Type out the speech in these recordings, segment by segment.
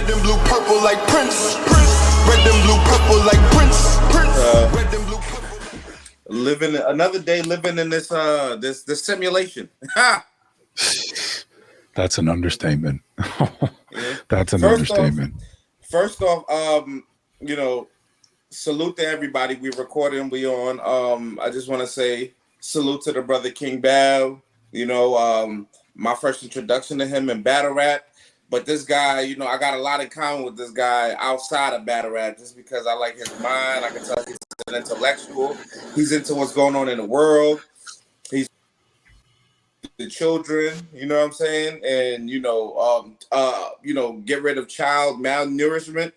Red and blue, purple like Prince. Red and blue, purple like Prince. Red and blue, purple. Living another day, living in this this simulation. That's an understatement. Yeah. That's an understatement. First off, you know, salute to everybody. We recording, we on. I just want to say salute to the brother King Bau. You know, my first introduction to him in battle rap. But this guy, you know, I got a lot in common with this guy outside of battle rap just because I like his mind. I can tell he's an intellectual. He's into what's going on in the world. He's the children, you know what I'm saying? And, you know, get rid of child malnourishment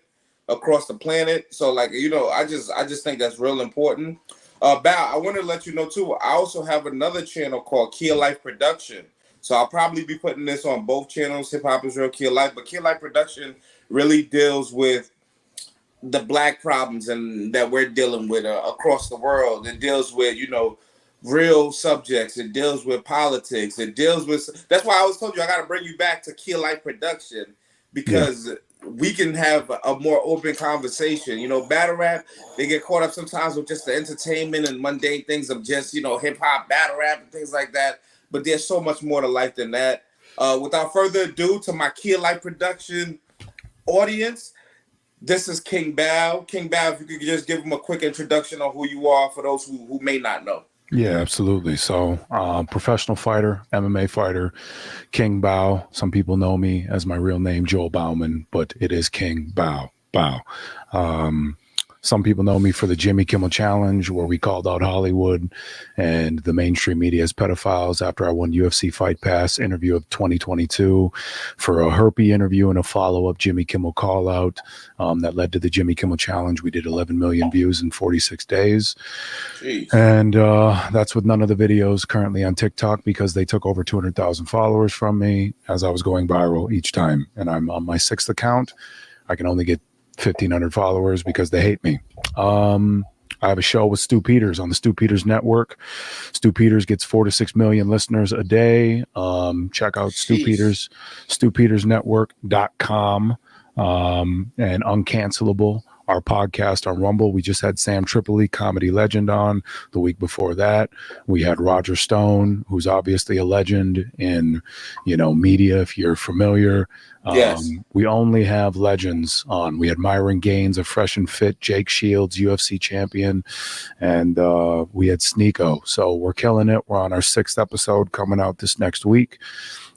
across the planet. So, like, you know, I just think that's real important. Bao, I want to let you know, too, I also have another channel called Key Life Production. So I'll probably be putting this on both channels, Hip Hop is Real, Key Life. But Key Life Production really deals with the black problems and that we're dealing with across the world. It deals with, you know, real subjects. It deals with politics. It deals with... That's why I always told you I got to bring you back to Key Life Production because we can have a more open conversation. You know, battle rap, they get caught up sometimes with just the entertainment and mundane things of just, you know, hip-hop, battle rap, and things like that. But there's so much more to life than that. Without further ado, to my Key Life Production audience, this is King Bau. King Bau, if you could just give them a quick introduction on who you are for those who may not know. Yeah, absolutely. So, professional fighter, MMA fighter, King Bau. Some people know me as my real name, Joel Bauman, but it is King Bau. Some people know me for the Jimmy Kimmel Challenge, where we called out Hollywood and the mainstream media as pedophiles after I won UFC Fight Pass interview of 2022 for a herpy interview and a follow-up Jimmy Kimmel call-out that led to the Jimmy Kimmel Challenge. We did 11 million views in 46 days. Jeez. And that's with none of the videos currently on TikTok because they took over 200,000 followers from me as I was going viral each time. And I'm on my 6th account. I can only get 1,500 followers because they hate me. I have a show with Stu Peters on the Stu Peters Network. Stu Peters gets 4 to 6 million listeners a day. Check out Stu Peters, StuPetersNetwork.com, and Uncancelable, our podcast on Rumble. We just had Sam Tripoli, comedy legend, on the week before that. We had Roger Stone, who's obviously a legend in, you know, media, if you're familiar. Yes. We only have legends on. We had Myron Gaines, a fresh and fit, Jake Shields, UFC champion, and we had Sneeko. So we're killing it. We're on our 6th episode coming out this next week.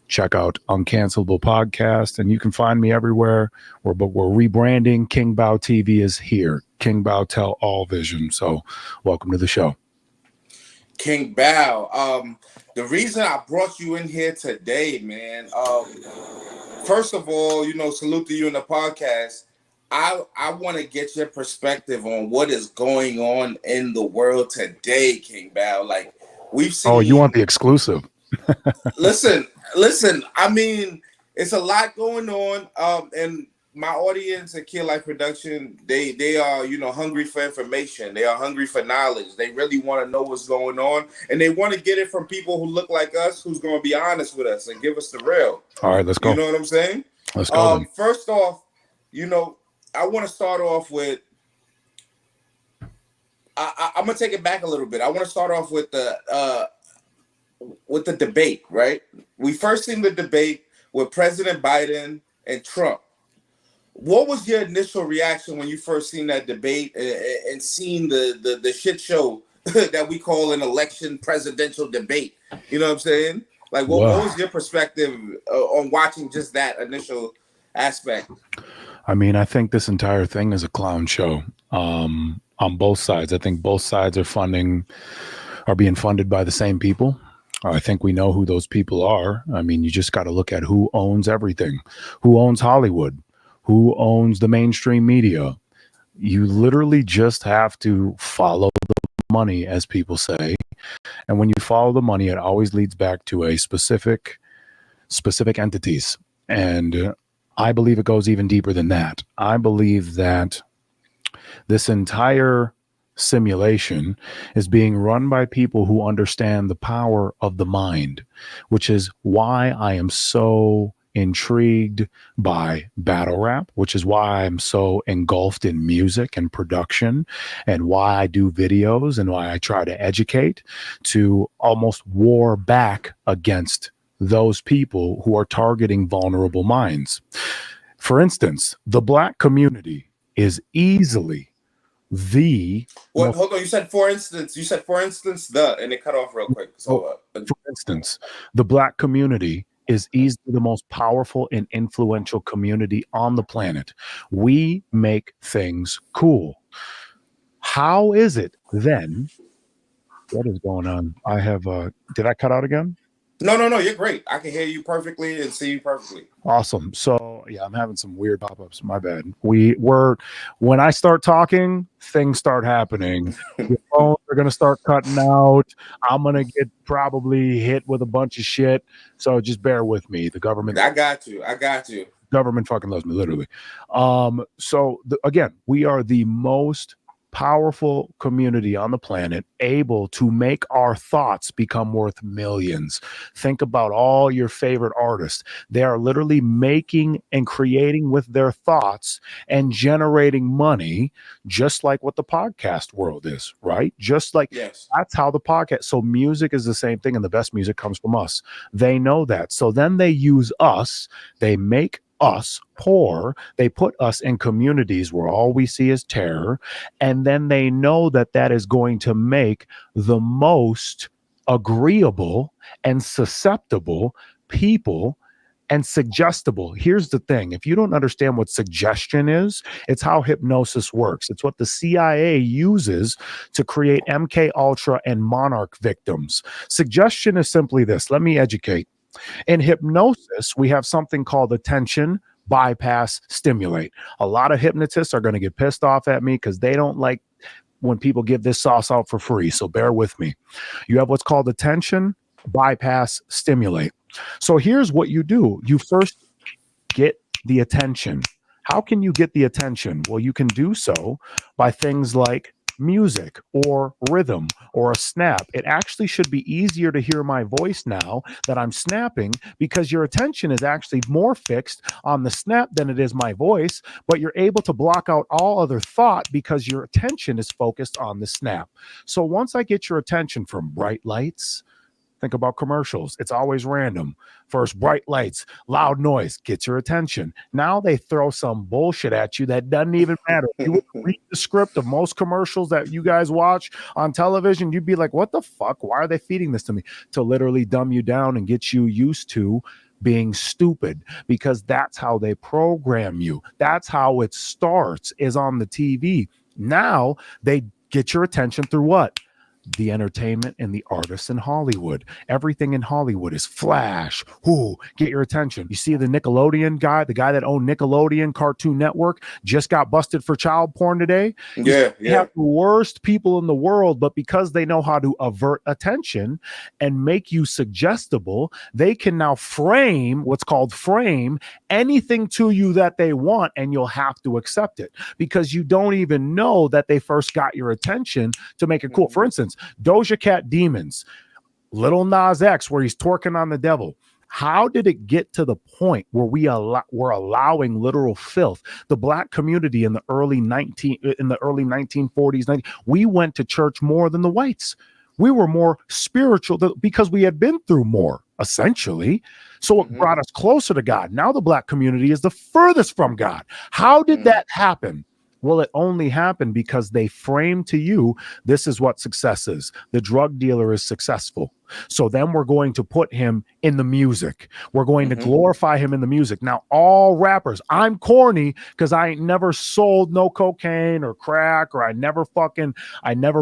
Check out Uncancelable Podcast, and you can find me everywhere. We're rebranding. King Bau TV is here. King Bau Tell All Vision. So welcome to the show. King Bau. The reason I brought you in here today, man, first of all, you know, salute to you in the podcast. I want to get your perspective on what is going on in the world today, King Bau. Like, we've seen... Oh, you want the exclusive? Listen. I mean, it's a lot going on. And my audience at Kid Life Production, they are, you know, hungry for information. They are hungry for knowledge. They really want to know what's going on, and they want to get it from people who look like us, who's going to be honest with us and give us the real. All right, let's go. You know what I'm saying? Let's go. First off, you know, I want to start off with. I'm gonna take it back a little bit. I want to start off with the debate, right? We first seen the debate with President Biden and Trump. What was your initial reaction when you first seen that debate and seen the shit show that we call an election presidential debate? You know what I'm saying? Like, what was your perspective on watching just that initial aspect? I mean, I think this entire thing is a clown show on both sides. I think both sides are being funded by the same people. I think we know who those people are. I mean, you just got to look at who owns everything, who owns Hollywood, who owns the mainstream media. You literally just have to follow the money, as people say. And when you follow the money, it always leads back to a specific entities. And I believe it goes even deeper than that. I believe that this entire simulation is being run by people who understand the power of the mind, which is why I am so intrigued by battle rap, which is why I'm so engulfed in music and production and why I do videos and why I try to educate, to almost war back against those people who are targeting vulnerable minds. For instance, the Black community is easily the What? Hold on. You said for instance. And it cut off real quick. So, for instance, the Black community is easily the most powerful and influential community on the planet. We make things cool. How is it then? What is going on? I have did I cut out again? No, you're great. I can hear you perfectly and see you perfectly. Awesome. So yeah, I'm having some weird pop-ups. My bad. When I start talking, things start happening. Your phones are gonna start cutting out. I'm gonna get probably hit with a bunch of shit. So just bear with me. The government. I got you. Government fucking loves me, literally. Again, we are the most powerful community on the planet, able to make our thoughts become worth millions. Think about all your favorite artists. They are literally making and creating with their thoughts and generating money, just like what the podcast world is, right? Just like yes. That's how the podcast. So music is the same thing, and the best music comes from us. They know that. So then they use us. They make us poor. They put us in communities where all we see is terror. And then they know that that is going to make the most agreeable and susceptible people and suggestible. Here's the thing. If you don't understand what suggestion is, it's how hypnosis works. It's what the CIA uses to create MK Ultra and Monarch victims. Suggestion is simply this. Let me educate. In hypnosis, we have something called attention, bypass, stimulate. A lot of hypnotists are going to get pissed off at me because they don't like when people give this sauce out for free. So bear with me. You have what's called attention, bypass, stimulate. So here's what you do. You first get the attention. How can you get the attention? Well, you can do so by things like music or rhythm or a snap. It actually should be easier to hear my voice now that I'm snapping, because your attention is actually more fixed on the snap than it is my voice, but you're able to block out all other thought because your attention is focused on the snap. So once I get your attention from bright lights, think about commercials. It's always random. First, bright lights, loud noise, gets your attention. Now they throw some bullshit at you that doesn't even matter. If you read the script of most commercials that you guys watch on television, you'd be like, what the fuck? Why are they feeding this to me? To literally dumb you down and get you used to being stupid, because that's how they program you. That's how it starts, is on the TV. Now they get your attention through what? The entertainment and the artists in Hollywood. Everything in Hollywood is flash. Ooh, get your attention. You see the Nickelodeon guy, the guy that owned Nickelodeon Cartoon Network, just got busted for child porn today. Yeah. They have the worst people in the world, but because they know how to avert attention and make you suggestible, they can now frame anything to you that they want, and you'll have to accept it because you don't even know that they first got your attention to make it cool. For instance, Doja Cat Demons, Lil Nas X, where he's twerking on the devil. How did it get to the point where we're allowing literal filth? The Black community in the early 1940s, we went to church more than the whites. We were more spiritual because we had been through more, essentially. So it brought us closer to God. Now the Black community is the furthest from God. How did that happen? Well, it only happened because they framed to you, this is what success is. The drug dealer is successful. So then we're going to put him in the music. We're going to glorify him in the music. Now, all rappers, I'm corny because I ain't never sold no cocaine or crack, or I never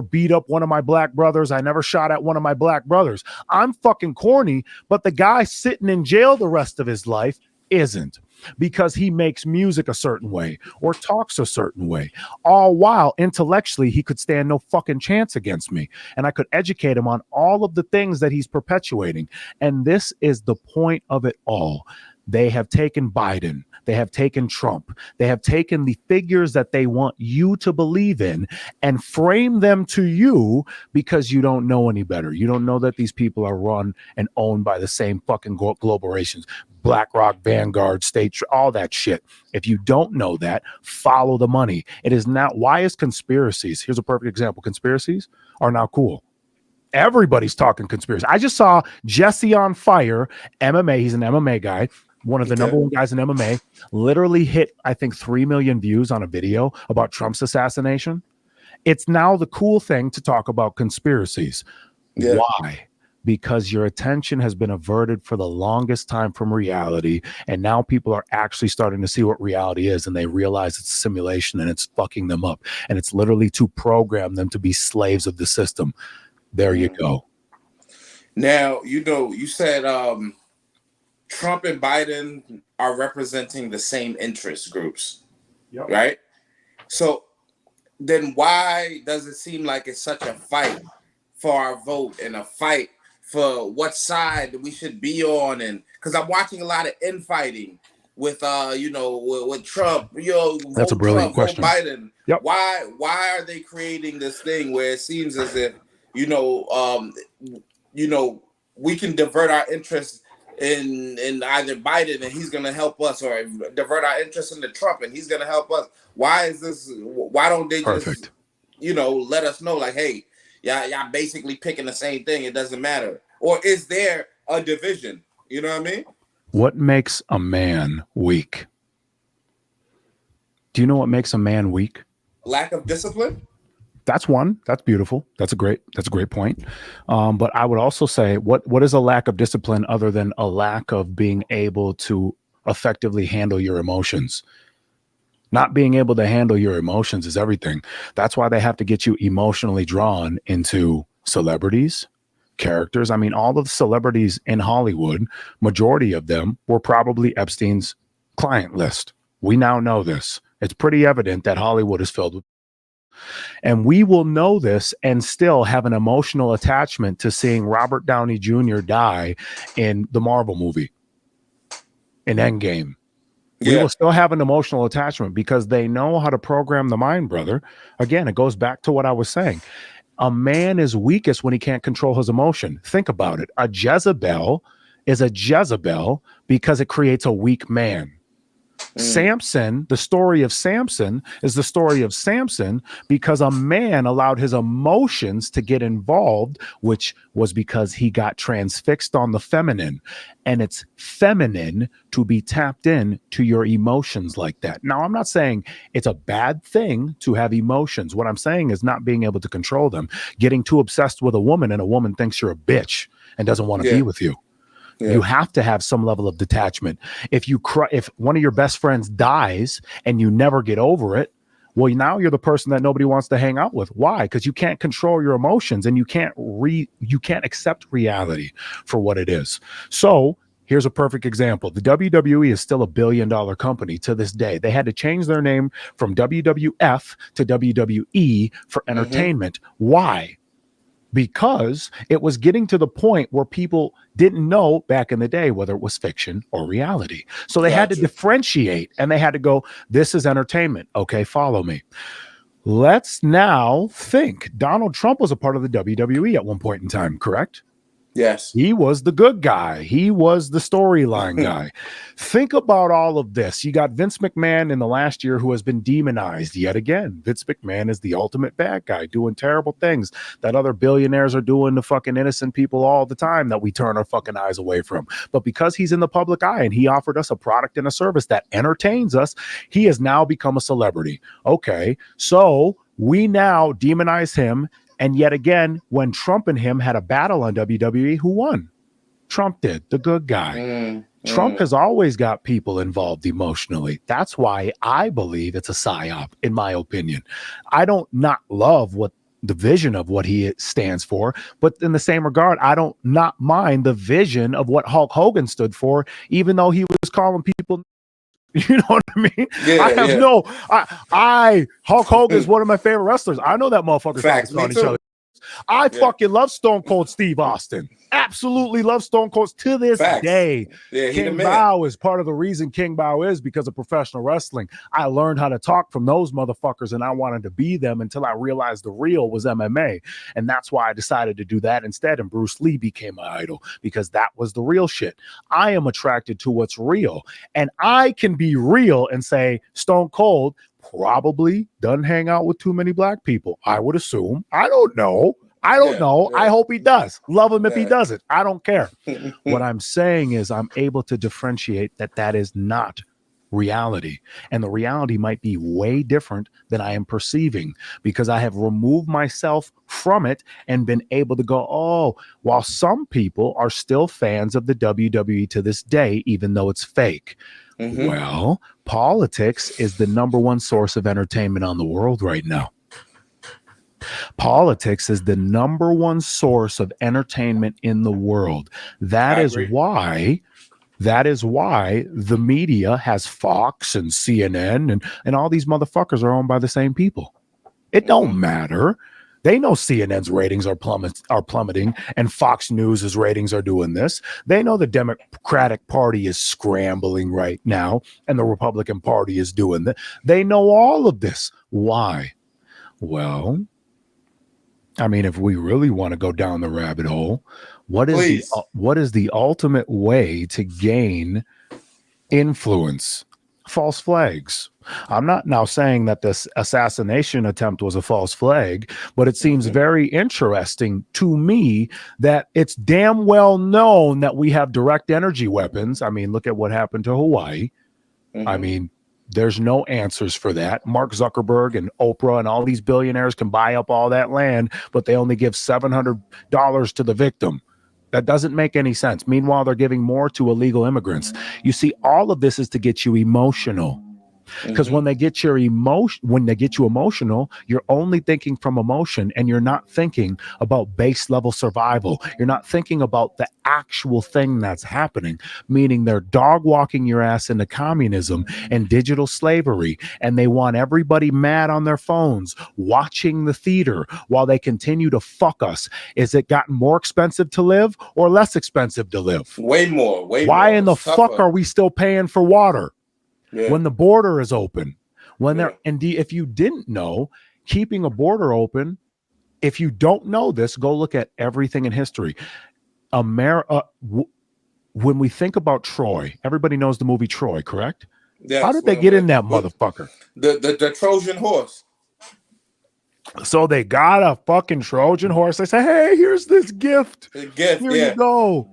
beat up one of my black brothers. I never shot at one of my black brothers. I'm fucking corny, but the guy sitting in jail the rest of his life isn't, because he makes music a certain way or talks a certain way, all while intellectually he could stand no fucking chance against me, and I could educate him on all of the things that he's perpetuating. And this is the point of it all. They have taken Biden. They have taken Trump. They have taken the figures that they want you to believe in and frame them to you because you don't know any better. You don't know that these people are run and owned by the same fucking corporations. BlackRock, Vanguard, all that shit. If you don't know that, follow the money. It is not. Why is conspiracies? Here's a perfect example. Conspiracies are now cool. Everybody's talking conspiracy. I just saw Jesse on Fire, MMA. He's an MMA guy, one of the number one guys in MMA, literally hit, I think, 3 million views on a video about Trump's assassination. It's now the cool thing to talk about conspiracies. Yeah. Why? Because your attention has been averted for the longest time from reality, and now people are actually starting to see what reality is, and they realize it's a simulation and it's fucking them up, and it's literally to program them to be slaves of the system. There you go. Now, you said Trump and Biden are representing the same interest groups, right? So then why does it seem like it's such a fight for our vote and a fight for what side we should be on? And because I'm watching a lot of infighting with with Trump, that's a brilliant Trump, question. Biden. Yep. Why are they creating this thing where it seems as if we can divert our interest in either Biden and he's going to help us, or divert our interest into Trump and he's going to help us? Why is this? Why don't they just let us know, like, hey, y'all basically picking the same thing, it doesn't matter? Or is there a division? You know what I mean? What makes a man weak? Do you know what makes a man weak? Lack of discipline. That's one. That's beautiful. That's a great point. But I would also say, what is a lack of discipline other than a lack of being able to effectively handle your emotions? Not being able to handle your emotions is everything. That's why they have to get you emotionally drawn into celebrities, characters. I mean, all of the celebrities in Hollywood, majority of them were probably Epstein's client list. We now know this. It's pretty evident that Hollywood is filled with. And we will know this and still have an emotional attachment to seeing Robert Downey Jr. die in the Marvel movie, in Endgame. We will still have an emotional attachment because they know how to program the mind, brother. Again, it goes back to what I was saying. A man is weakest when he can't control his emotion. Think about it. A Jezebel is a Jezebel because it creates a weak man. Samson, the story of Samson is the story of Samson because a man allowed his emotions to get involved, which was because he got transfixed on the feminine. And it's feminine to be tapped in to your emotions like that. Now, I'm not saying it's a bad thing to have emotions. What I'm saying is not being able to control them, getting too obsessed with a woman and a woman thinks you're a bitch and doesn't want to be with you. Yeah. You have to have some level of detachment. If you cry, if one of your best friends dies and you never get over it, well, now you're the person that nobody wants to hang out with. Why? Because you can't control your emotions and you can't accept reality for what it is. So here's a perfect example. The WWE is still $1 billion company to this day. They had to change their name from WWF to WWE for entertainment. Why? Because it was getting to the point where people didn't know back in the day whether it was fiction or reality. So they had to differentiate and they had to go, this is entertainment. Okay, follow me. Let's now think. Donald Trump was a part of the WWE at one point in time, correct? Yes. He was the good guy. He was the storyline guy. Think about all of this. You got Vince McMahon in the last year who has been demonized yet again. Vince McMahon is the ultimate bad guy doing terrible things that other billionaires are doing to fucking innocent people all the time that we turn our fucking eyes away from. But because he's in the public eye and he offered us a product and a service that entertains us, he has now become a celebrity. Okay, so we now demonize him. And yet again, when Trump and him had a battle on WWE, who won? Trump did, the good guy. Trump has always got people involved emotionally. That's why I believe it's a psyop, in my opinion. I don't not love what the vision of what he stands for, but in the same regard, I don't not mind the vision of what Hulk Hogan stood for, even though he was calling people. You know what I mean? I Hulk Hogan is one of my favorite wrestlers. I know that motherfucker's calling each other. I fucking love Stone Cold Steve Austin. Absolutely love Stone Cold to this day. Yeah, King Bau is part of the reason King Bau is because of professional wrestling. I learned how to talk from those motherfuckers, and I wanted to be them until I realized the real was MMA. And that's why I decided to do that instead. And Bruce Lee became my idol because that was the real shit. I am attracted to what's real. And I can be real and say Stone Cold probably doesn't hang out with too many black people. I would assume. I don't know. I hope he does. Love him if he doesn't. I don't care. What I'm saying is I'm able to differentiate that is not reality. And the reality might be way different than I am perceiving because I have removed myself from it and been able to go, oh, while some people are still fans of the WWE to this day, even though it's fake. Well, politics is the number one source of entertainment on the world right now. Politics is the number one source of entertainment in the world. That is why the media has Fox and CNN and all these motherfuckers are owned by the same people. It don't matter. They know CNN's ratings are plummeting and Fox News' ratings are doing this. They know the Democratic Party is scrambling right now and the Republican Party is doing that. They know all of this. Why? Well, I mean, if we really want to go down the rabbit hole, what is the ultimate way to gain influence? False flags. I'm not now saying that this assassination attempt was a false flag, but it seems very interesting to me that it's damn well known that we have direct energy weapons. I mean, look at what happened to Hawaii. I mean, there's no answers for that. Mark Zuckerberg and Oprah and all these billionaires can buy up all that land, but they only give $700 to the victim. That doesn't make any sense. Meanwhile, they're giving more to illegal immigrants. You see, all of this is to get you emotional. Because when they get you emotional, you're only thinking from emotion and you're not thinking about base level survival. You're not thinking about the actual thing that's happening, meaning they're dog walking your ass into communism and digital slavery. And they want everybody mad on their phones, watching the theater while they continue to fuck us. Is it gotten more expensive to live or less expensive to live? Way more. Why in the fuck are we still paying for water? When the border is open, if you didn't know, keeping a border open, if you don't know this, go look at everything in history. America, when we think about Troy, everybody knows the movie Troy, correct? Yes, how did they get in that motherfucker? The Trojan horse. So they got a fucking Trojan horse. They say, hey, here's this gift. Here you go.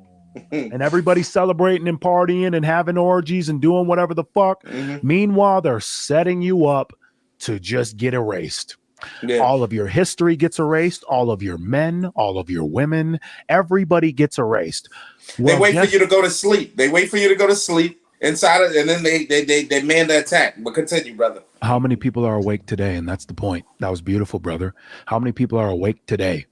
And everybody's celebrating and partying and having orgies and doing whatever the fuck. Meanwhile, they're setting you up to just get erased. All of your history gets erased. All of your men, all of your women, everybody gets erased. Well, they wait for you to go to sleep. Inside it, and then they man the attack. But continue, brother. How many people are awake today? And that's the point. That was beautiful, brother. How many people are awake today?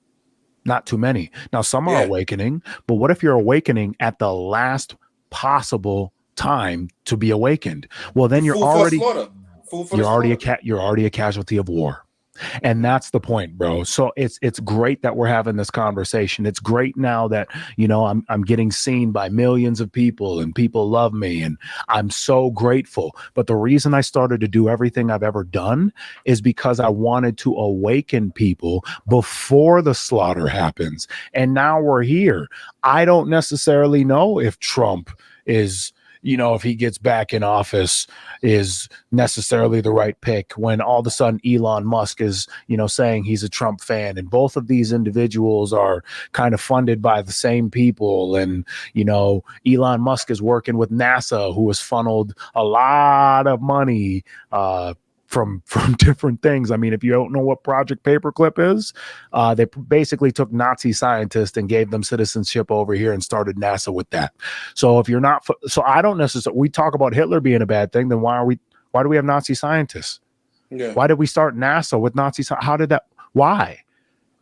Not too many. Now, some are awakening, but what if you're awakening at the last possible time to be awakened? Well, then you're already a casualty of war. And that's the point, bro. So it's great that we're having this conversation. It's great now that, you know, I'm getting seen by millions of people and people love me and I'm so grateful. But the reason I started to do everything I've ever done is because I wanted to awaken people before the slaughter happens. And now we're here. I don't necessarily know if Trump is, you know, if he gets back in office is necessarily the right pick when all of a sudden Elon Musk is, you know, saying he's a Trump fan. And both of these individuals are kind of funded by the same people. And, you know, Elon Musk is working with NASA, who has funneled a lot of money from different things. I mean, if you don't know what Project Paperclip is, they basically took Nazi scientists and gave them citizenship over here and started NASA with that. So if you're not, so I don't necessarily, we talk about Hitler being a bad thing, then why do we have Nazi scientists? Yeah. Why did we start NASA with Nazi? How did that, why?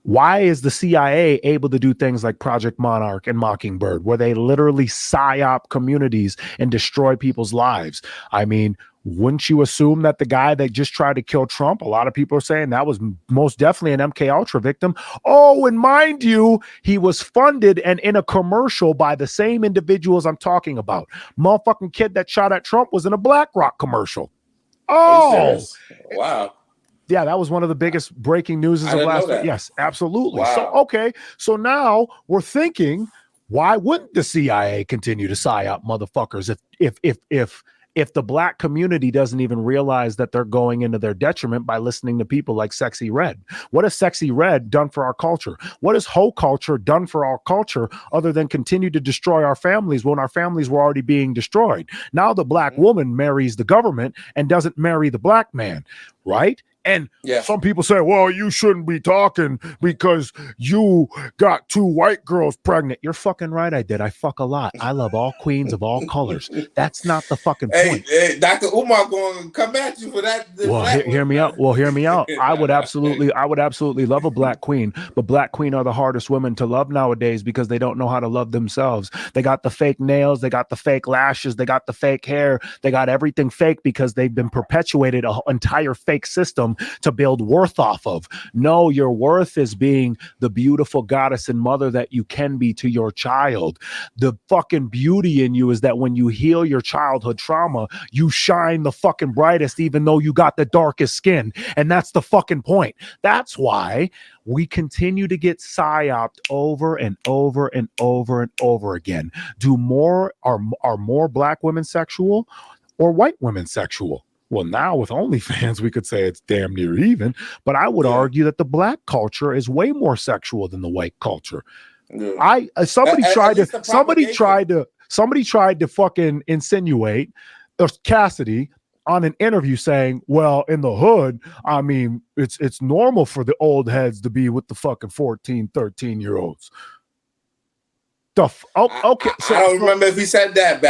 Why is the CIA able to do things like Project Monarch and Mockingbird, where they literally psyop communities and destroy people's lives? I mean, Wouldn't you assume that the guy that just tried to kill Trump, a lot of people are saying that was most definitely an MK Ultra victim? Oh, and mind you, he was funded and in a commercial by the same individuals I'm talking about. Motherfucking kid that shot at Trump was in a BlackRock commercial. Are you Oh, serious? Wow. yeah, that was one of the biggest breaking news of last week. Yes, absolutely. Wow. So, okay. So now we're thinking, why wouldn't the CIA continue to psyop motherfuckers if the black community doesn't even realize that they're going into their detriment by listening to people like Sexy Red? What has Sexy Red done for our culture? What has hoe culture done for our culture other than continue to destroy our families when our families were already being destroyed? Now the black woman marries the government and doesn't marry the black man, right? And some people say, well, you shouldn't be talking because you got 2 white girls pregnant. You're fucking right. I did. I fuck a lot. I love all queens of all colors. That's not the fucking point. Hey, Dr. Umar going to come at you for that. Well, hear me out. Well, hear me out. I would absolutely love a black queen, but black queen are the hardest women to love nowadays because they don't know how to love themselves. They got the fake nails. They got the fake lashes. They got the fake hair. They got everything fake because they've been perpetuated an entire fake system to build worth off of. No, your worth is being the beautiful goddess and mother that you can be to your child. The fucking beauty in you is that when you heal your childhood trauma, you shine the fucking brightest, even though you got the darkest skin. And that's the fucking point. That's why we continue to get psyoped over and over and over and over again. Are more black women sexual or white women sexual? Well, now with OnlyFans, we could say it's damn near even, but I would argue that the black culture is way more sexual than the white culture. Yeah. Somebody tried to fucking insinuate Cassidy on an interview saying, well, in the hood, I mean, it's normal for the old heads to be with the fucking 14, 13-year-olds. Okay. So I don't remember if he said that, but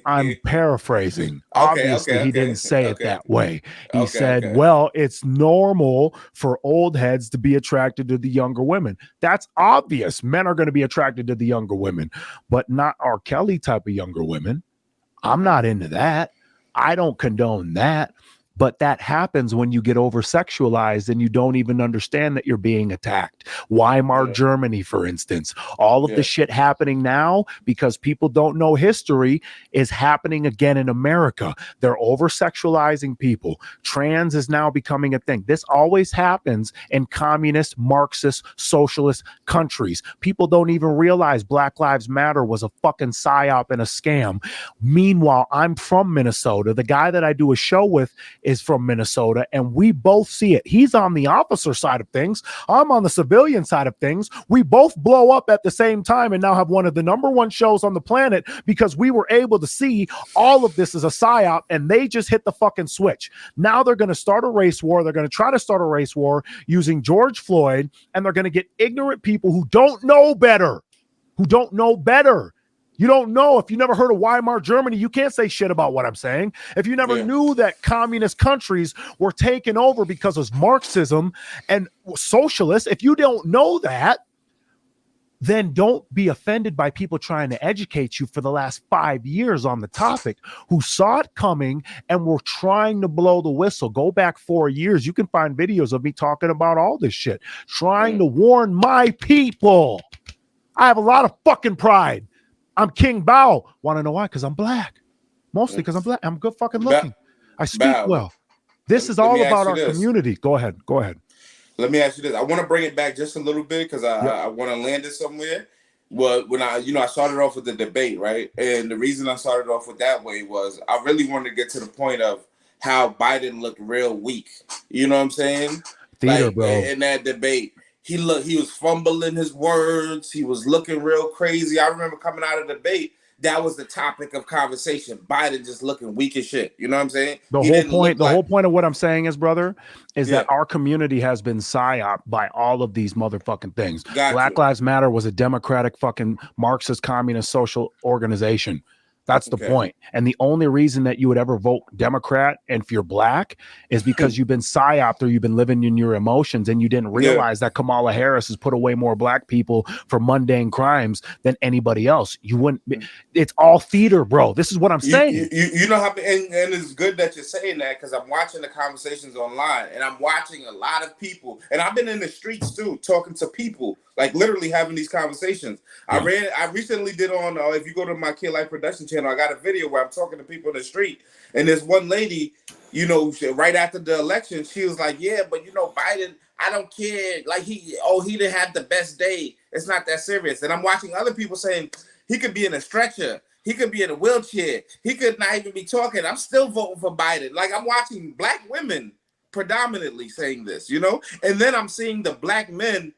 I'm paraphrasing. Obviously, he didn't say it that way. He said, well, it's normal for old heads to be attracted to the younger women. That's obvious. Men are going to be attracted to the younger women, but not R. Kelly type of younger women. I'm not into that. I don't condone that. But that happens when you get over-sexualized and you don't even understand that you're being attacked. Weimar Germany, for instance. All of the shit happening now because people don't know history is happening again in America. They're over-sexualizing people. Trans is now becoming a thing. This always happens in communist, Marxist, socialist countries. People don't even realize Black Lives Matter was a fucking psyop and a scam. Meanwhile, I'm from Minnesota. The guy that I do a show with is from Minnesota, and we both see it. He's on the officer side of things. I'm on the civilian side of things. We both blow up at the same time and now have one of the #1 shows on the planet because we were able to see all of this as a psyop, and they just hit the fucking switch. Now they're going to start a race war. They're going to try to start a race war using George Floyd, and they're going to get ignorant people who don't know better. You don't know. If you never heard of Weimar Germany, you can't say shit about what I'm saying. If you never knew that communist countries were taken over because of Marxism and socialists, if you don't know that, then don't be offended by people trying to educate you for the last 5 years on the topic who saw it coming and were trying to blow the whistle. Go back 4 years. You can find videos of me talking about all this shit, trying to warn my people. I have a lot of fucking pride. I'm King Bau. Want to know why? Because I'm black. Mostly because I'm black. I'm good fucking looking. I speak well. This is all about our community. Go ahead. Let me ask you this. I want to bring it back just a little bit because I want to land it somewhere. Well, when I started off with the debate, right? And the reason I started off with that way was I really wanted to get to the point of how Biden looked real weak. You know what I'm saying? Theater, bro. In that debate. He was fumbling his words. He was looking real crazy. I remember coming out of the debate, that was the topic of conversation. Biden just looking weak as shit. You know what I'm saying? The whole point of what I'm saying is, brother, is that our community has been psyoped by all of these motherfucking things. Black Lives Matter was a democratic fucking Marxist communist social organization. That's the point. And the only reason that you would ever vote Democrat, and if you're black, is because you've been psyoped or you've been living in your emotions and you didn't realize that Kamala Harris has put away more black people for mundane crimes than anybody else. You wouldn't. It's all theater, bro. This is what I'm saying. You know how, and it's good that you're saying that, because I'm watching the conversations online and I'm watching a lot of people, and I've been in the streets too, talking to people, like literally having these conversations. Yeah. I recently did on, if you go to my Kid Life production channel, I got a video where I'm talking to people in the street, and there's one lady, you know, right after the election, she was like, yeah, but you know, Biden, I don't care. Like he didn't have the best day. It's not that serious. And I'm watching other people saying he could be in a stretcher. He could be in a wheelchair. He could not even be talking. I'm still voting for Biden. Like, I'm watching black women predominantly saying this, you know? And then I'm seeing the black men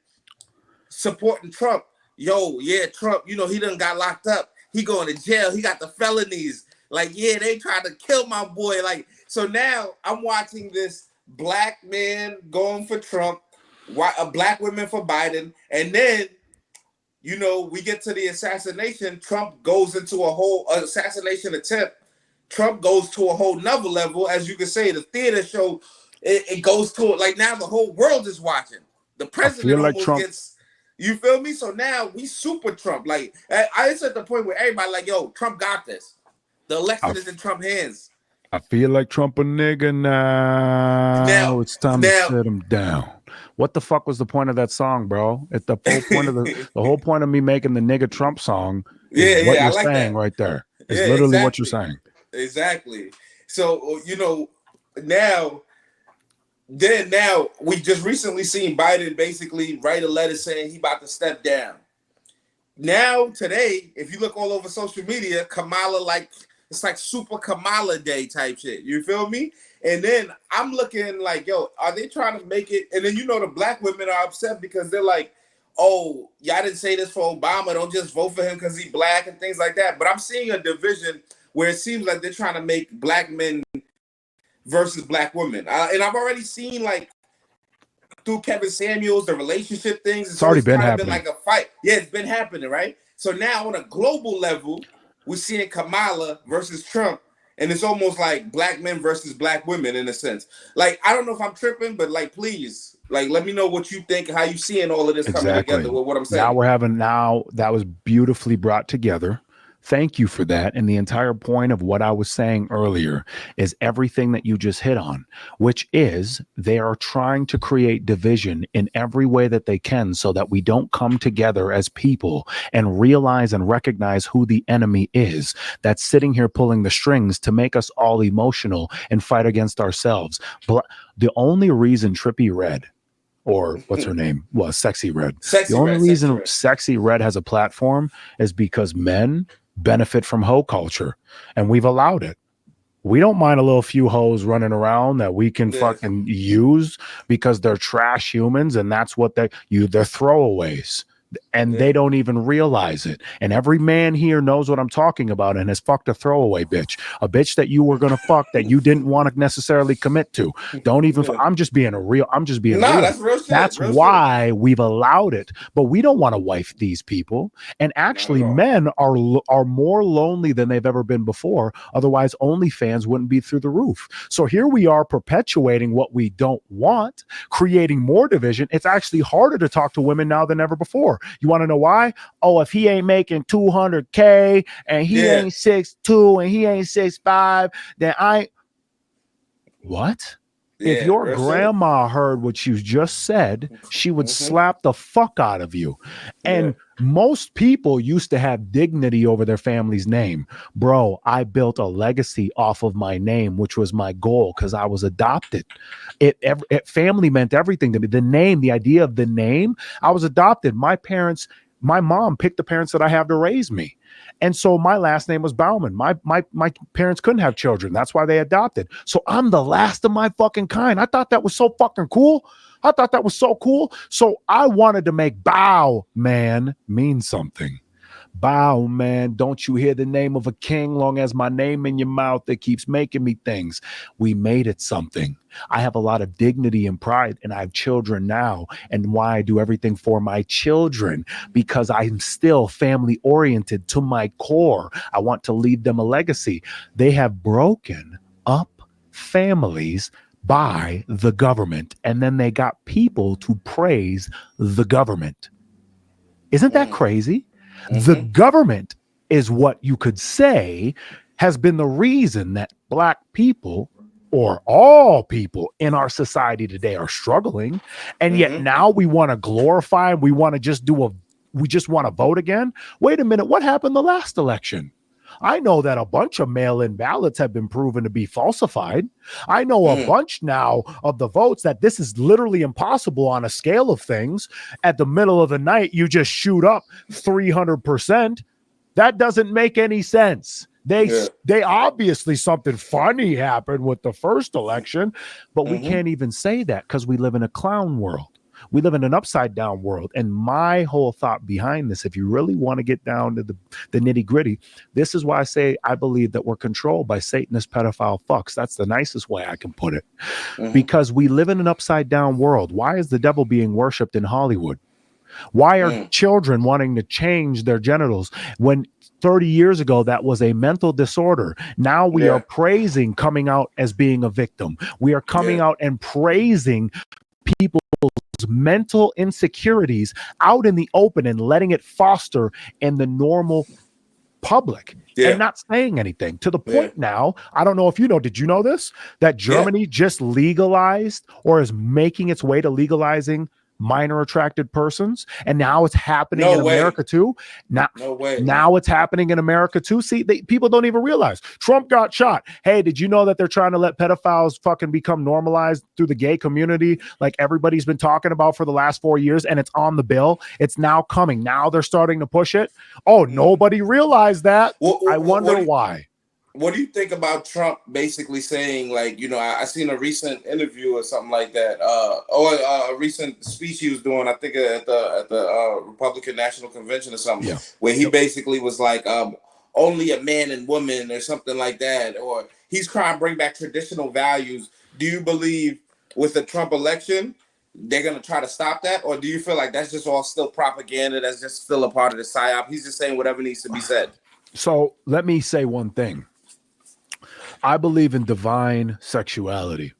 supporting Trump. Yo, yeah, Trump, you know, he done got locked up. He going to jail. He got the felonies. Like, yeah, they tried to kill my boy. Like, so now I'm watching this black man going for Trump, black women for Biden, and then, you know, we get to the assassination. Trump goes into a whole assassination attempt. Trump goes to a whole nother level. As you can say, the theater show, it goes to it. Like, now the whole world is watching. The president almost gets, you feel me? So now we super Trump. Like, it's at the point where everybody like, yo, Trump got this. The election is in Trump's hands. I feel like Trump a nigga now. It's time to sit him down. What the fuck was the point of that song, bro? At the whole point of the whole point of me making the nigga Trump song is what you're saying right there. It's literally what you're saying. Exactly. So, you know, now we just recently seen Biden basically write a letter saying he about to step down. Now, today, if you look all over social media, Kamala, like, it's like Super Kamala Day type shit. You feel me? And then I'm looking like, yo, are they trying to make it? And then, you know, the black women are upset because they're like, oh, y'all didn't say this for Obama. Don't just vote for him because he's black and things like that. But I'm seeing a division where it seems like they're trying to make black men versus black women. And I've already seen, like, through Kevin Samuels, the relationship things. It's already been happening. Been like a fight. Yeah, it's been happening, right? So now on a global level, we're seeing Kamala versus Trump. And it's almost like black men versus black women in a sense. Like, I don't know if I'm tripping, but like, please, like, let me know what you think, how you seeing all of this coming together with what I'm saying. Now that was beautifully brought together. Thank you for that. And the entire point of what I was saying earlier is everything that you just hit on, which is they are trying to create division in every way that they can so that we don't come together as people and realize and recognize who the enemy is that's sitting here pulling the strings to make us all emotional and fight against ourselves. But the only reason Trippie Redd, or what's her name? Well, Sexy Red. The only reason Sexy Red has a platform is because men benefit from hoe culture, and we've allowed it. We don't mind a little few hoes running around that we can fucking use because they're trash humans, and that's what they're throwaways. And they don't even realize it. And every man here knows what I'm talking about and has fucked a throwaway bitch. A bitch that you were going to fuck that you didn't want to necessarily commit to. Don't even, I'm just being real. That's real shit. That's real why shit. We've allowed it. But we don't want to wife these people. And actually, men are more lonely than they've ever been before. Otherwise, OnlyFans wouldn't be through the roof. So here we are perpetuating what we don't want, creating more division. It's actually harder to talk to women now than ever before. You want to know why? Oh, if he ain't making $200K and he ain't 6'2" and he ain't 6'5", then what? If your grandma heard what you just said, she would slap the fuck out of you. And most people used to have dignity over their family's name. Bro, I built a legacy off of my name, which was my goal because I was adopted. Family meant everything to me. The name, the idea of the name, I was adopted. My mom picked the parents that I have to raise me. And so my last name was Bauman. My parents couldn't have children. That's why they adopted. So I'm the last of my fucking kind. I thought that was so fucking cool. I thought that was so cool. So I wanted to make Bau man mean something. Bow, man, don't you hear the name of a king? Long as my name in your mouth, it keeps making me things. We made it something. I have a lot of dignity and pride, and I have children now. And why I do everything for my children, because I'm still family oriented to my core. I want to leave them a legacy. They have broken up families by the government, and then they got people to praise the government. Isn't that crazy? The government is what you could say has been the reason that Black people or all people in our society today are struggling. And yet now we want to glorify, we want to just we just want to vote again. Wait a minute, what happened the last election? I know that a bunch of mail-in ballots have been proven to be falsified. I know a bunch now of the votes that this is literally impossible on a scale of things. At the middle of the night, you just shoot up 300%. That doesn't make any sense. They obviously something funny happened with the first election, but we can't even say that because we live in a clown world. We live in an upside down world. And my whole thought behind this, if you really want to get down to the nitty gritty, this is why I say I believe that we're controlled by Satanist pedophile fucks. That's the nicest way I can put it. Because we live in an upside down world. Why is the devil being worshipped in Hollywood? Why are children wanting to change their genitals when 30 years ago that was a mental disorder? Now we are praising coming out as being a victim. We are coming out and praising people's mental insecurities out in the open and letting it foster in the normal public and not saying anything to the point now. I don't know if you know, did you know this? That Germany just legalized or is making its way to legalizing minor attracted persons, and now it's happening in America too. Now it's happening in America too. See, people don't even realize Trump got shot. Hey, did you know that they're trying to let pedophiles fucking become normalized through the gay community, like everybody's been talking about for the last 4 years, and it's on the bill. It's now coming. Now they're starting to push it. Oh, nobody realized that. I wonder why. What do you think about Trump basically saying, like, you know, I seen a recent interview or something like that, or a recent speech he was doing, I think at the Republican National Convention or something, where he basically was like, only a man and woman or something like that, or he's trying to bring back traditional values. Do you believe with the Trump election they're going to try to stop that, or do you feel like that's just all still propaganda, that's just still a part of the psyop? He's just saying whatever needs to be said. So let me say one thing. I believe in divine sexuality.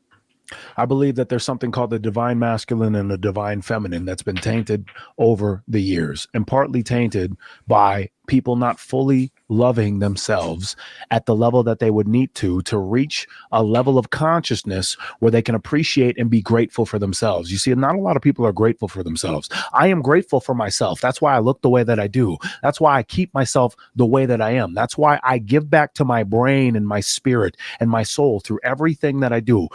I believe that there's something called the divine masculine and the divine feminine that's been tainted over the years, and partly tainted by people not fully loving themselves at the level that they would need to reach a level of consciousness where they can appreciate and be grateful for themselves. You see, not a lot of people are grateful for themselves. I am grateful for myself. That's why I look the way that I do. That's why I keep myself the way that I am. That's why I give back to my brain and my spirit and my soul through everything that I do.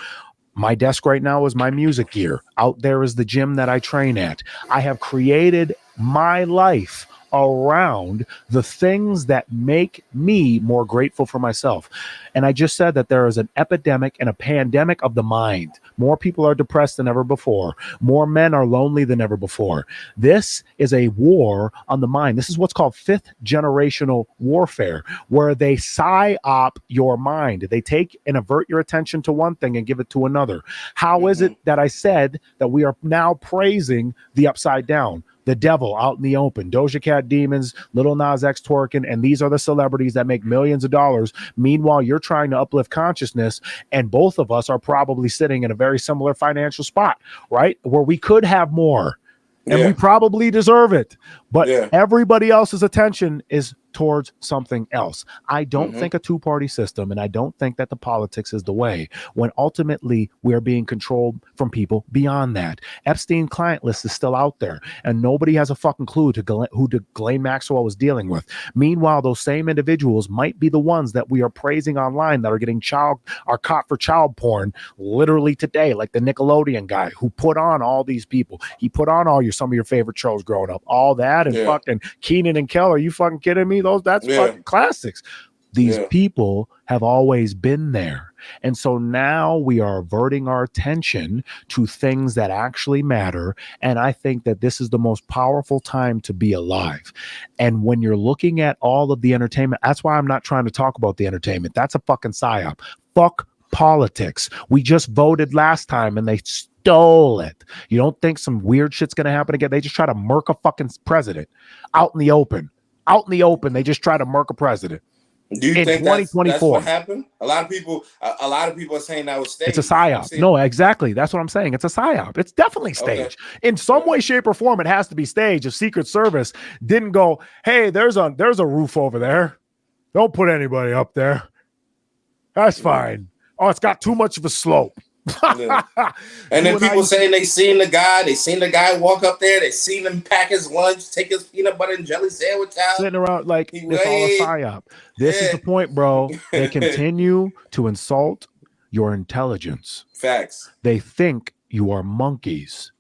My desk right now is my music gear. Out there is the gym that I train at. I have created my life around the things that make me more grateful for myself. And I just said that there is an epidemic and a pandemic of the mind. More people are depressed than ever before. More men are lonely than ever before. This is a war on the mind. This is what's called fifth generational warfare, where they psyop your mind. They take and avert your attention to one thing and give it to another. How is it that I said that we are now praising the upside down? The devil out in the open, Doja Cat demons, Lil Nas X twerking, and these are the celebrities that make millions of dollars. Meanwhile, you're trying to uplift consciousness, and both of us are probably sitting in a very similar financial spot, right? Where we could have more, and we probably deserve it. But everybody else's attention is towards something else. I don't think a two-party system, and I don't think that the politics is the way, when ultimately we're being controlled from people beyond that. Epstein client list is still out there, and nobody has a fucking clue who Ghislaine Maxwell was dealing with. Meanwhile, those same individuals might be the ones that we are praising online that are getting are caught for child porn literally today, like the Nickelodeon guy who put on all these people. He put on some of your favorite shows growing up, all that, and fucking Keenan and Kel. Are you fucking kidding me? That's fucking classics. These people have always been there. And so now we are averting our attention to things that actually matter. And I think that this is the most powerful time to be alive. And when you're looking at all of the entertainment, that's why I'm not trying to talk about the entertainment. That's a fucking psyop. Fuck politics. We just voted last time and they stole it. You don't think some weird shit's going to happen again? They just try to murk a fucking president out in the open. Out in the open, they just try to murk a president. Do you think that's what happened? A lot of people are saying that was staged. It's a psyop. No, exactly. That's what I'm saying. It's a psyop. It's definitely staged. Okay. In some way, shape, or form, it has to be staged. If Secret Service didn't go, hey, there's a roof over there. Don't put anybody up there. That's fine. Oh, it's got too much of a slope. Yeah. And then people saying they seen the guy walk up there, they seen him pack his lunch, take his peanut butter and jelly sandwich out, sitting around like it's all a psyop. This is the point, bro. They continue to insult your intelligence. Facts. They think you are monkeys,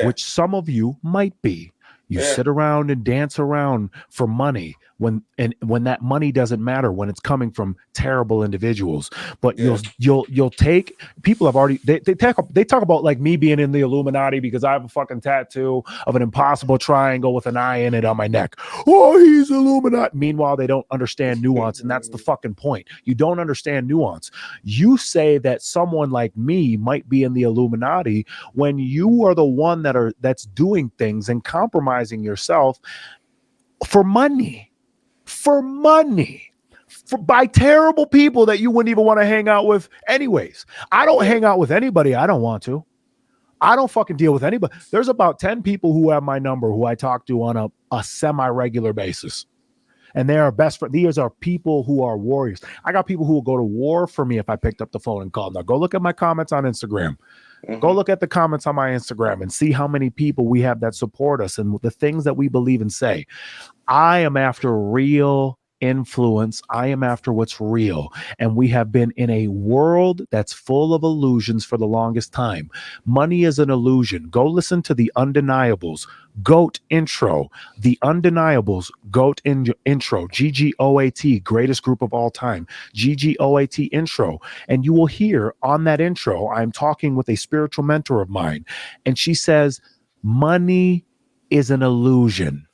which some of you might be. You sit around and dance around for money when that money doesn't matter, when it's coming from terrible individuals. But you'll take, people have already they talk about like me being in the Illuminati because I have a fucking tattoo of an impossible triangle with an eye in it on my neck. Oh, he's Illuminati. Meanwhile, they don't understand nuance, and that's the fucking point. You don't understand nuance. You say that someone like me might be in the Illuminati when you are the one that's doing things and compromising yourself for money. By terrible people that you wouldn't even want to hang out with anyways. I don't hang out with anybody I don't want to. I don't fucking deal with anybody. There's about 10 people who have my number who I talk to on a semi-regular basis. And they are best friends. These are people who are warriors. I got people who will go to war for me if I picked up the phone and called. Now go look at my comments on Instagram. Go look at the comments on my Instagram and see how many people we have that support us and the things that we believe and say. I am after real influence. I am after what's real. And we have been in a world that's full of illusions for the longest time. Money is an illusion. Go listen to the Undeniables GOAT intro. The Undeniables GOAT intro. GGOAT, greatest group of all time. GGOAT intro. And you will hear on that intro, I'm talking with a spiritual mentor of mine. And she says, money is an illusion.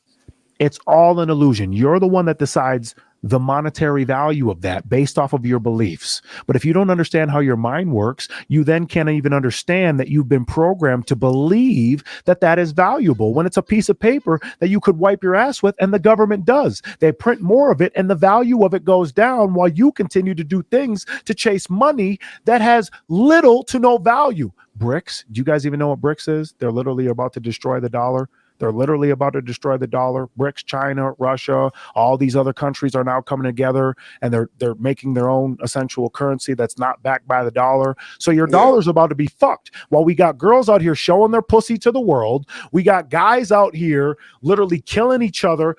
It's all an illusion. You're the one that decides the monetary value of that based off of your beliefs. But if you don't understand how your mind works, you then can't even understand that you've been programmed to believe that that is valuable when it's a piece of paper that you could wipe your ass with, and the government does. They print more of it and the value of it goes down while you continue to do things to chase money that has little to no value. BRICS, do you guys even know what BRICS is? They're literally about to destroy the dollar. They're literally about to destroy the dollar. BRICS, China, Russia, all these other countries are now coming together and they're making their own essential currency that's not backed by the dollar. So your dollar's about to be fucked. While we got girls out here showing their pussy to the world, we got guys out here literally killing each other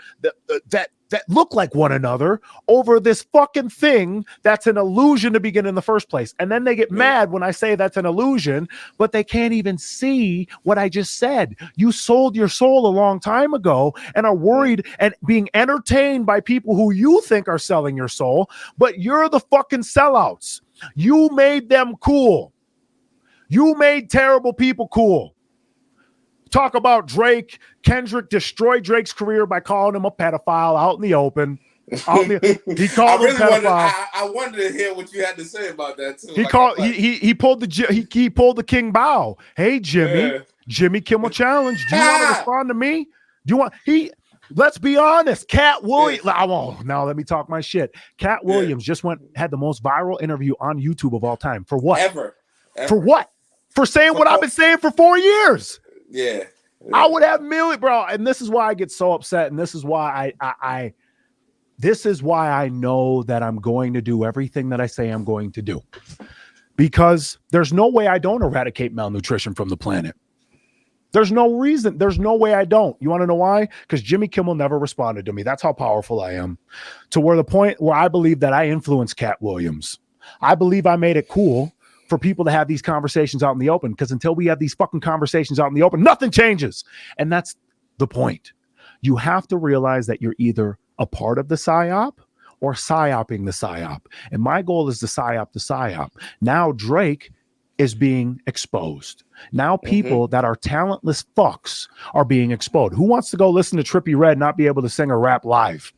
that look like one another over this fucking thing that's an illusion to begin in the first place. And then they get mad when I say that's an illusion, but they can't even see what I just said. You sold your soul a long time ago and are worried and being entertained by people who you think are selling your soul, but you're the fucking sellouts. You made them cool. You made terrible people cool. Talk about Drake. Kendrick destroyed Drake's career by calling him a pedophile out in the open. He called him pedophile. I wanted to hear what you had to say about that too. He pulled the King Bau. Hey Jimmy Kimmel challenge. Do you want to respond to me? Do you want Let's be honest. Cat Williams. Now let me talk my shit. Cat Williams just had the most viral interview on YouTube of all time. For what? Ever. For what? For saying what I've been saying for 4 years. Yeah. I would have million, bro. And this is why I get so upset. And this is why I know that I'm going to do everything that I say I'm going to do. Because there's no way I don't eradicate malnutrition from the planet. There's no reason. There's no way I don't. You want to know why? Because Jimmy Kimmel never responded to me. That's how powerful I am. To where the point where I believe that I influenced Cat Williams. I believe I made it cool for people to have these conversations out in the open, because until we have these fucking conversations out in the open, nothing changes. And that's the point. You have to realize that you're either a part of the psyop or psyoping the psyop. And my goal is to psyop the psyop. Now Drake is being exposed. Now people that are talentless fucks are being exposed. Who wants to go listen to Trippie Redd not be able to sing or rap live?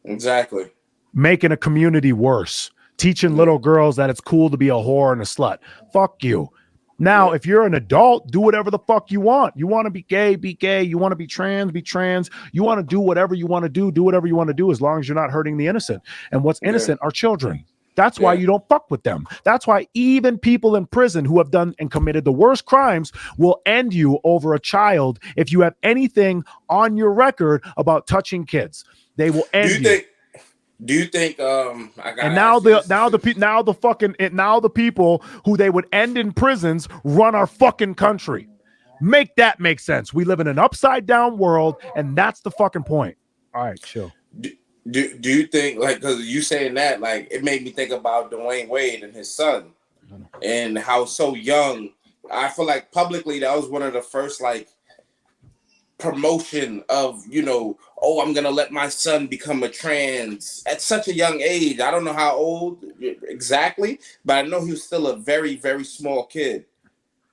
Exactly. Making a community worse. Teaching little girls that it's cool to be a whore and a slut. Fuck you. Now, if you're an adult, do whatever the fuck you want. You want to be gay, be gay. You want to be trans. You want to do whatever you want to do whatever you want to do, as long as you're not hurting the innocent. And what's innocent are children. That's why you don't fuck with them. That's why even people in prison who have done and committed the worst crimes will end you over a child if you have anything on your record about touching kids. They will end you. Do you think and now the people who they would end in prisons run our fucking country. Make that make sense. We live in an upside down world, and that's the fucking point. All right, chill. Do you think, like, because you saying that, like, it made me think about Dwayne Wade and his son and how so young. I feel like publicly that was one of the first, like, promotion of, you know, oh, I'm gonna let my son become a trans at such a young age. I don't know how old exactly, but I know he was still a very, very small kid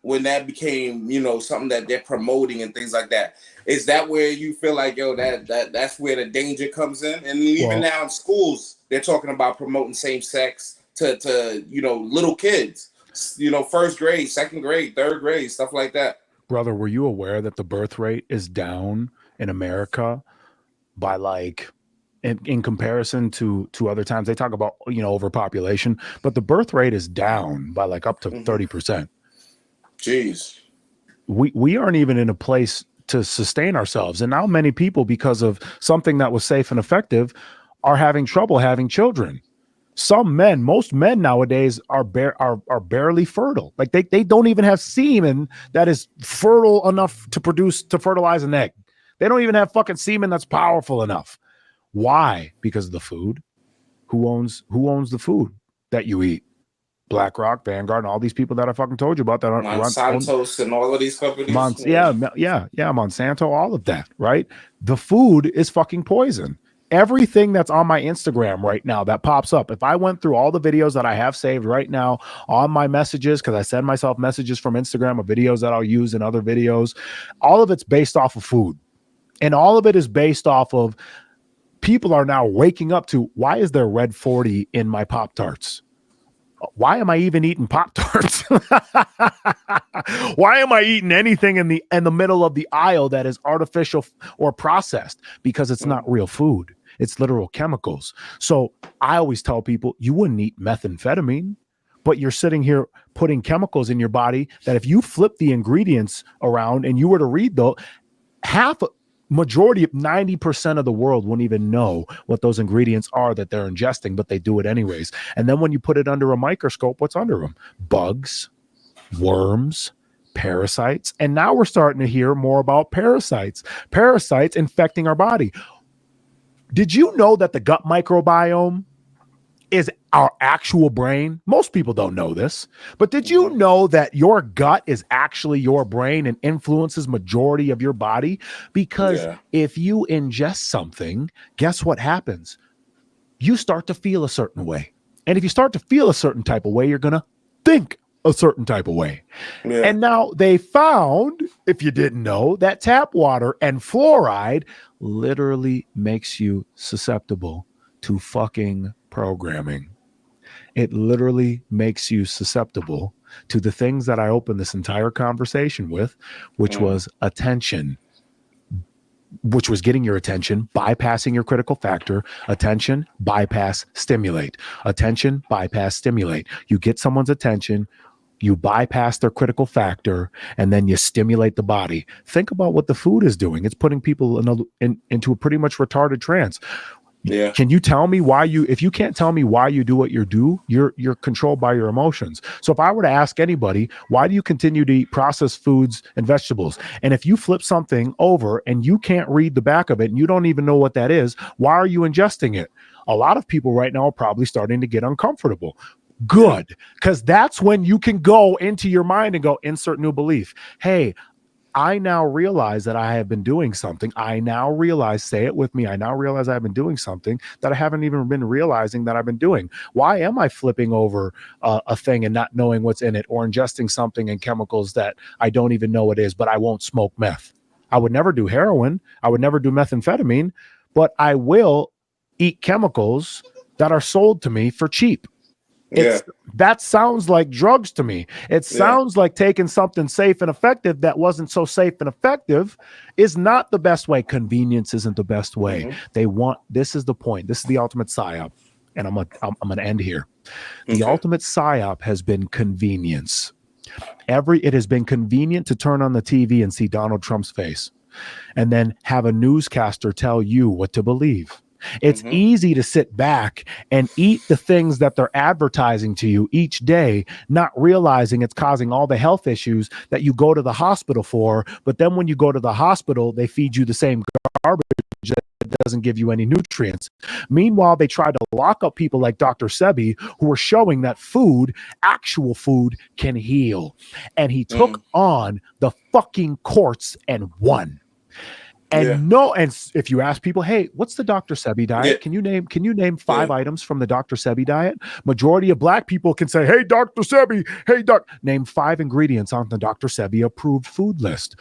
when that became, you know, something that they're promoting and things like that. Is that where you feel like, yo, that's where the danger comes in? And even now in schools, they're talking about promoting same sex to you know, little kids, you know, first grade, second grade, third grade, stuff like that. Brother, were you aware that the birth rate is down in America by, like, in comparison to other times? They talk about, you know, overpopulation, but the birth rate is down by like up to 30%. Jeez. We aren't even in a place to sustain ourselves. And now many people, because of something that was safe and effective, are having trouble having children. Some men, most men nowadays are barely fertile. Like they don't even have semen that is fertile enough to fertilize an egg. They don't even have fucking semen that's powerful enough. Why? Because of the food. Who owns the food that you eat? BlackRock, Vanguard, and all these people that I fucking told you about that are Monsanto and all of these companies. Monsanto, all of that, right? The food is fucking poison. Everything that's on my Instagram right now that pops up, if I went through all the videos that I have saved right now on my messages, because I send myself messages from Instagram of videos that I'll use in other videos, all of it's based off of food. And all of it is based off of people are now waking up to, why is there red 40 in my Pop-Tarts? Why am I even eating Pop-Tarts? Why am I eating anything in the middle of the aisle that is artificial or processed? Because it's not real food. It's literal chemicals. So I always tell people, you wouldn't eat methamphetamine, but you're sitting here putting chemicals in your body that if you flip the ingredients around and you were to read though, majority of 90% of the world won't even know what those ingredients are that they're ingesting, but they do it anyways. And then when you put it under a microscope, what's under them? Bugs, worms, parasites. And now we're starting to hear more about parasites infecting our body. Did you know that the gut microbiome is our actual brain? Most people don't know this, but did you know that your gut is actually your brain and influences majority of your body? Because if you ingest something, guess what happens? You start to feel a certain way. And if you start to feel a certain type of way, you're going to think a certain type of way. Yeah. And now they found, if you didn't know, that tap water and fluoride literally makes you susceptible to fucking programming. It literally makes you susceptible to the things that I opened this entire conversation with, which was attention, which was getting your attention, bypassing your critical factor, attention, bypass, stimulate, attention, bypass, stimulate. You get someone's attention, you bypass their critical factor, and then you stimulate the body. Think about what the food is doing. It's putting people into a pretty much retarded trance. Yeah. Can you tell me why if you can't tell me why you do what you do, you're controlled by your emotions. So if I were to ask anybody, why do you continue to eat processed foods and vegetables? And if you flip something over and you can't read the back of it and you don't even know what that is, why are you ingesting it? A lot of people right now are probably starting to get uncomfortable. Good, because that's when you can go into your mind and go insert new belief. Hey, I now realize that I have been doing something. I now realize, say it with me, I now realize I've been doing something that I haven't even been realizing that I've been doing. Why am I flipping over a thing and not knowing what's in it, or ingesting something in chemicals that I don't even know what it is, but I won't smoke meth? I would never do heroin. I would never do methamphetamine, but I will eat chemicals that are sold to me for cheap. That sounds like drugs to me. It sounds like taking something safe and effective that wasn't so safe and effective is not the best way. Convenience isn't the best way. This is the point. This is the ultimate psyop. And I'm gonna end here. The ultimate psyop has been convenience. It has been convenient to turn on the TV and see Donald Trump's face and then have a newscaster tell you what to believe. It's easy to sit back and eat the things that they're advertising to you each day, not realizing it's causing all the health issues that you go to the hospital for. But then when you go to the hospital, they feed you the same garbage that doesn't give you any nutrients. Meanwhile, they tried to lock up people like Dr. Sebi, who were showing that actual food can heal. And he took on the fucking courts and won. And and if you ask people, hey, what's the Dr. Sebi diet? Can you name 5 items from the Dr. Sebi diet? Majority of black people can say, hey, Dr. Sebi, name 5 ingredients on the Dr. Sebi approved food list.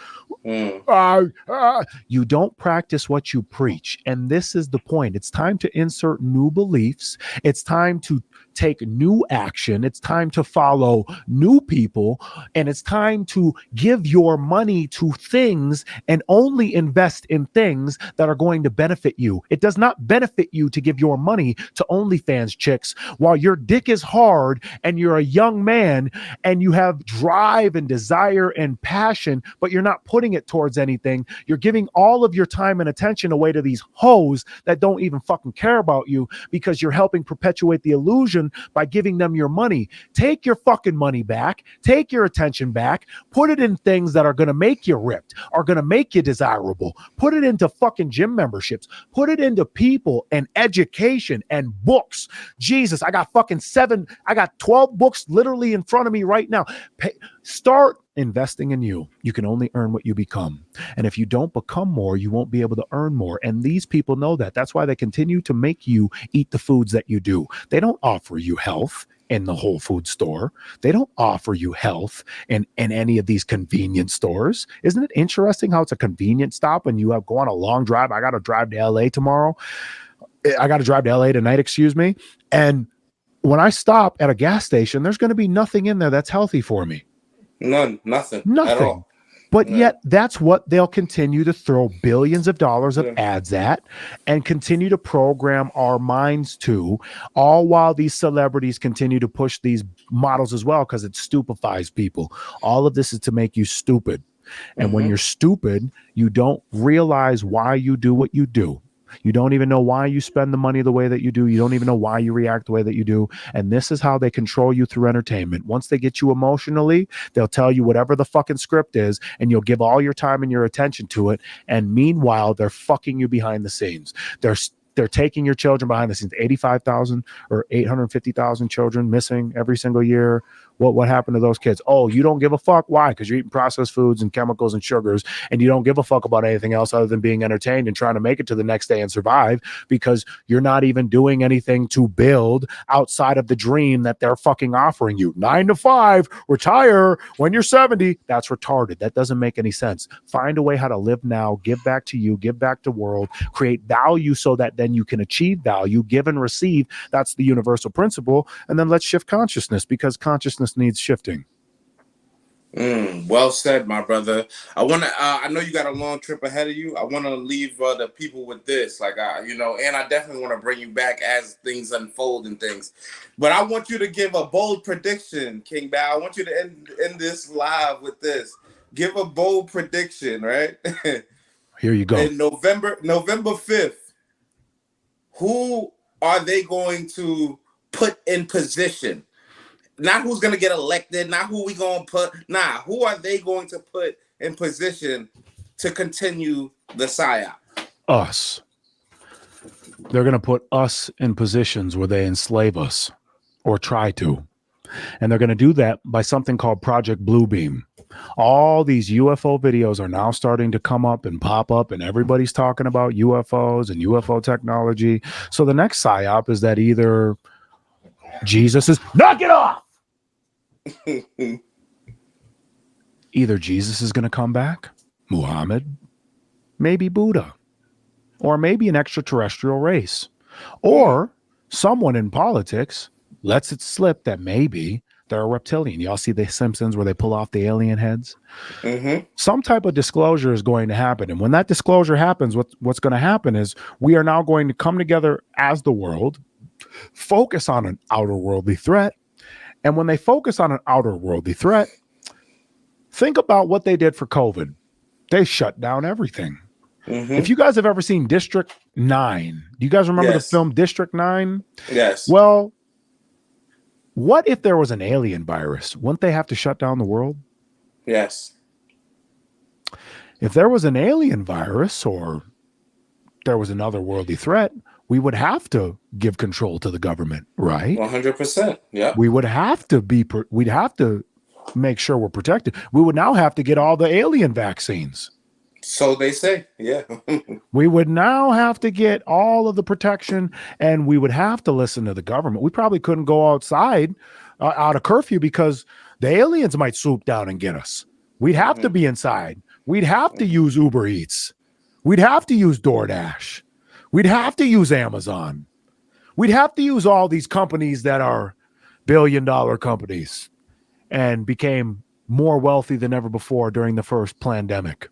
You don't practice what you preach. And this is the point. It's time to insert new beliefs. It's time to take new action. It's time to follow new people. And it's time to give your money to things and only invest in things that are going to benefit you. It does not benefit you to give your money to OnlyFans chicks while your dick is hard and you're a young man and you have drive and desire and passion, but you're not putting it towards anything. You're giving all of your time and attention away to these hoes that don't even fucking care about you because you're helping perpetuate the illusion by giving them your money. Take your fucking money back. Take your attention back. Put it in things that are going to make you ripped, are going to make you desirable. Put it into fucking gym memberships. Put it into people and education and books. Jesus, I got 12 books literally in front of me right now. Start investing in you. You can only earn what you become. And if you don't become more, you won't be able to earn more. And these people know that. That's why they continue to make you eat the foods that you do. They don't offer you health in the Whole Food store. They don't offer you health in any of these convenience stores. Isn't it interesting how it's a convenience stop when you go on a long drive? I got to drive to LA tomorrow. I got to drive to LA tonight, excuse me. And when I stop at a gas station, there's going to be nothing in there that's healthy for me. Nothing at all. But yet that's what they'll continue to throw billions of dollars of ads at and continue to program our minds to, all while these celebrities continue to push these models as well, because it stupefies people. All of this is to make you stupid. And when you're stupid, you don't realize why you do what you do. You don't even know why you spend the money the way that you do. You don't even know why you react the way that you do. And this is how they control you through entertainment. Once they get you emotionally, they'll tell you whatever the fucking script is, and you'll give all your time and your attention to it. And meanwhile, they're fucking you behind the scenes. They're taking your children behind the scenes. 85,000 or 850,000 children missing every single year. What happened to those kids? Oh, you don't give a fuck. Why? Because you're eating processed foods and chemicals and sugars, and you don't give a fuck about anything else other than being entertained and trying to make it to the next day and survive, because you're not even doing anything to build outside of the dream that they're fucking offering you. 9 to 5, retire when you're 70. That's retarded. That doesn't make any sense. Find a way how to live now, give back to you, give back to the world, create value so that then you can achieve value, give and receive. That's the universal principle. And then let's shift consciousness, because consciousness needs shifting. Well said, my brother. I know you got a long trip ahead of you. I want to leave the people with this, and I definitely want to bring you back as things unfold and things. But I want you to give a bold prediction, King Bau. I want you to end this live with this. Give a bold prediction, right? Here you go. In November 5th, who are they going to put in position? Not who's going to get elected, not who we going to put. Who are they going to put in position to continue the psyop? Us. They're going to put us in positions where they enslave us, or try to. And they're going to do that by something called Project Bluebeam. All these UFO videos are now starting to come up and pop up, and everybody's talking about UFOs and UFO technology. So the next psyop is that either Jesus is knock it off. Either Jesus is going to come back, Muhammad, maybe Buddha, or maybe an extraterrestrial race, or someone in politics lets it slip that maybe they're a reptilian. Y'all see The Simpsons where they pull off the alien heads? Mm-hmm. Some type of disclosure is going to happen. And when that disclosure happens, what's going to happen is we are now going to come together as the world, focus on an outer worldly threat. And when they focus on an outer worldly threat, think about what they did for COVID. They shut down everything. Mm-hmm. If you guys have ever seen District 9, do you guys remember the film District 9? Yes. Well, what if there was an alien virus? Wouldn't they have to shut down the world? Yes. If there was an alien virus or there was another worldly threat, we would have to give control to the government, right? 100%. Yeah. We would have to we'd have to make sure we're protected. We would now have to get all the alien vaccines. So they say, yeah. We would now have to get all of the protection, and we would have to listen to the government. We probably couldn't go outside out of curfew because the aliens might swoop down and get us. We'd have to be inside. We'd have to use Uber Eats. We'd have to use DoorDash. We'd have to use Amazon. We'd have to use all these companies that are billion-dollar companies and became more wealthy than ever before during the first pandemic.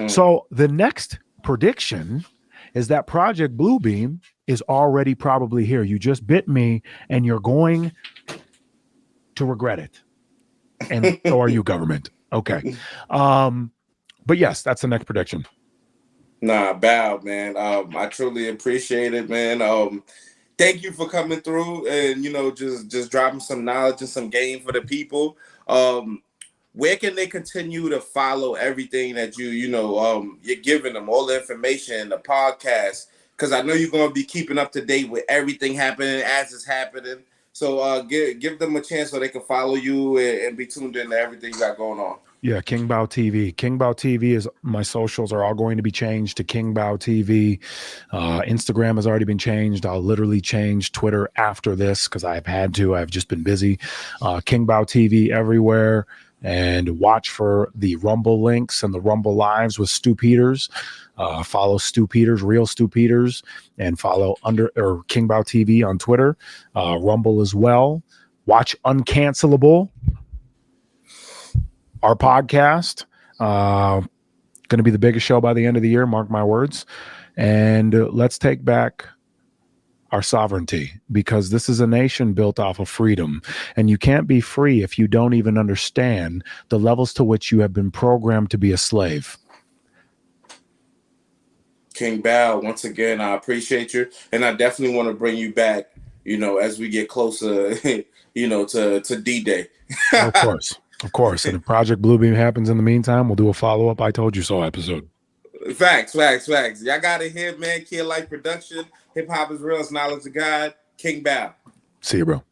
So the next prediction is that Project Bluebeam is already probably here. You just bit me and you're going to regret it. And so are you, government. Okay. But yes, that's the next prediction. Nah, Bow, man. I truly appreciate it, man. Thank you for coming through and, just dropping some knowledge and some game for the people. Where can they continue to follow everything that you're giving them, all the information, the podcast? Because I know you're going to be keeping up to date with everything happening as it's happening. So give them a chance so they can follow you and be tuned into everything you got going on. Yeah, King Bau TV. King Bau TV is my socials are all going to be changed to King Bau TV. Instagram has already been changed. I'll literally change Twitter after this because I've had to. I've just been busy. King Bau TV everywhere. And watch for the Rumble links and the Rumble lives with Stu Peters. Follow Stu Peters, real Stu Peters, and follow King Bau TV on Twitter. Rumble as well. Watch Uncancelable, our podcast. Going to be the biggest show by the end of the year. Mark my words. And let's take back our sovereignty, because this is a nation built off of freedom, and you can't be free if you don't even understand the levels to which you have been programmed to be a slave. King Bau, once again, I appreciate you, and I definitely want to bring you back, as we get closer, to D-Day. Of course. And if Project Bluebeam happens in the meantime, we'll do a follow-up I Told You So episode. Facts. Y'all got it here, man. Kid Life Production. Hip hop is real. It's knowledge of God. King Bau. See you, bro.